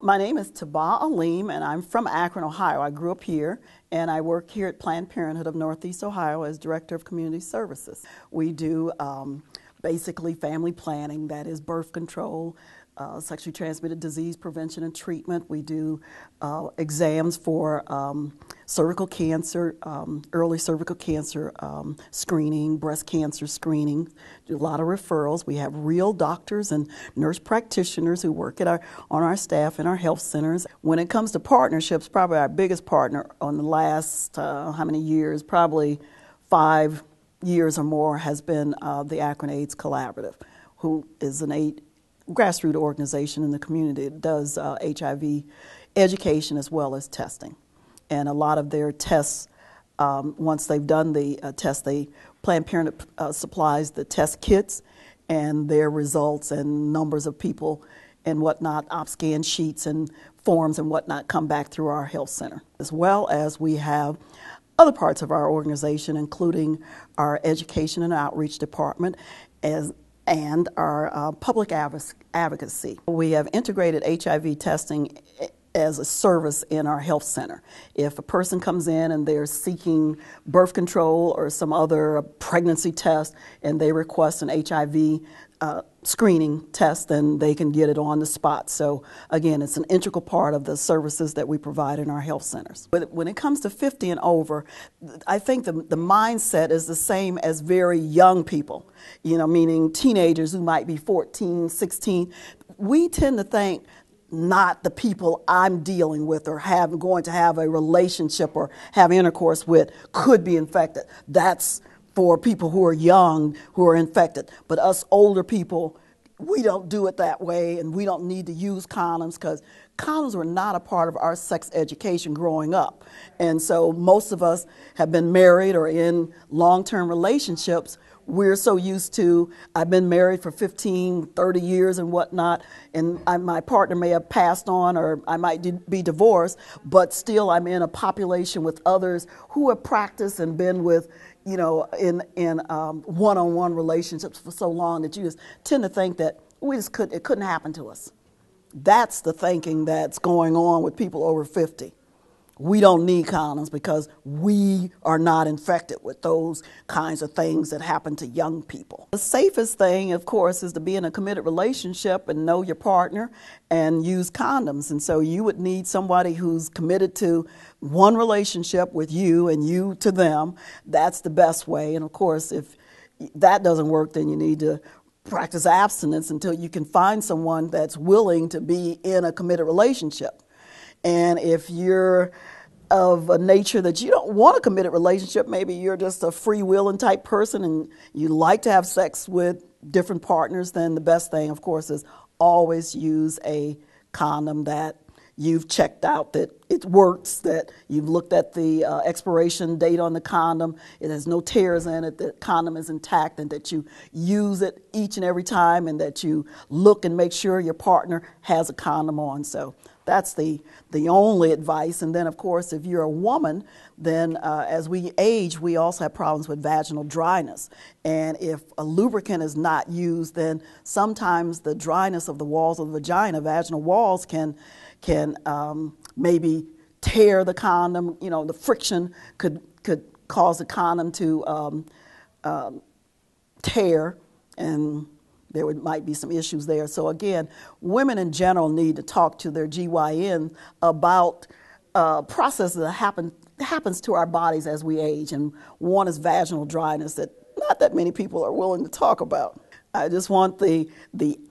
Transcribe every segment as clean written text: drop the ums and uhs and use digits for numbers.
My name is Taba Aleem, and I'm from Akron, Ohio. I grew up here, and I work here at Planned Parenthood of Northeast Ohio as Director of Community Services. We do basically family planning, that is birth control, sexually transmitted disease prevention and treatment. We do exams for cervical cancer, early cervical cancer screening, breast cancer screening, do a lot of referrals. We have real doctors and nurse practitioners who work at on our staff in our health centers. When it comes to partnerships, probably our biggest partner on the last, how many years, probably 5 years or more, has been the Akron AIDS Collaborative, who is an grassroots organization in the community that does HIV education as well as testing. And a lot of their tests, once they've done the test, Planned Parenthood supplies the test kits and their results and numbers of people and whatnot, op-scan sheets and forms and whatnot come back through our health center. As well as we have other parts of our organization, including our education and outreach department and our public advocacy. We have integrated HIV testing as a service in our health center. If a person comes in and they're seeking birth control or some other pregnancy test and they request an HIV screening test, then they can get it on the spot. So again, it's an integral part of the services that we provide in our health centers. But when it comes to 50 and over, I think the mindset is the same as very young people, meaning teenagers who might be 14, 16. We tend to think not the people I'm dealing with or going to have a relationship or have intercourse with could be infected. That's for people who are young, who are infected. But us older people, we don't do it that way, and we don't need to use condoms because condoms were not a part of our sex education growing up. And so most of us have been married or in long-term relationships. We're so used to, I've been married for 15, 30 years and whatnot, and my partner may have passed on or I might be divorced, but still I'm in a population with others who have practiced and been with, in one-on-one relationships for so long that you just tend to think that it couldn't happen to us. That's the thinking that's going on with people over 50. We don't need condoms because we are not infected with those kinds of things that happen to young people. The safest thing, of course, is to be in a committed relationship and know your partner and use condoms. And so you would need somebody who's committed to one relationship with you and you to them. That's the best way. And of course, if that doesn't work, then you need to practice abstinence until you can find someone that's willing to be in a committed relationship. And if you're of a nature that you don't want a committed relationship, maybe you're just a freewheeling type person and you like to have sex with different partners, then the best thing, of course, is always use a condom that you've checked out that it works, that you've looked at the expiration date on the condom, it has no tears in it, the condom is intact, and that you use it each and every time, and that you look and make sure your partner has a condom on. So that's the only advice. And then, of course, if you're a woman, then as we age, we also have problems with vaginal dryness. And if a lubricant is not used, then sometimes the dryness of the walls of the vagina, vaginal walls, can maybe tear the condom. The friction could cause the condom to tear, and there might be some issues there. So again, women in general need to talk to their GYN about processes that happens to our bodies as we age. And one is vaginal dryness that not that many people are willing to talk about. I just want the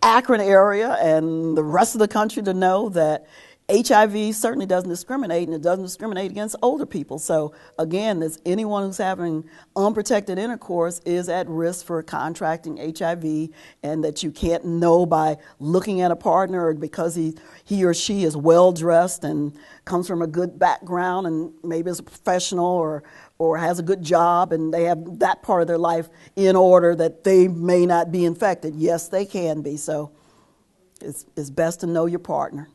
Akron area and the rest of the country to know that HIV certainly doesn't discriminate, and it doesn't discriminate against older people. So again, anyone who's having unprotected intercourse is at risk for contracting HIV, and that you can't know by looking at a partner or because he or she is well dressed and comes from a good background and maybe is a professional or has a good job and they have that part of their life in order that they may not be infected. Yes, they can be. So it's best to know your partner.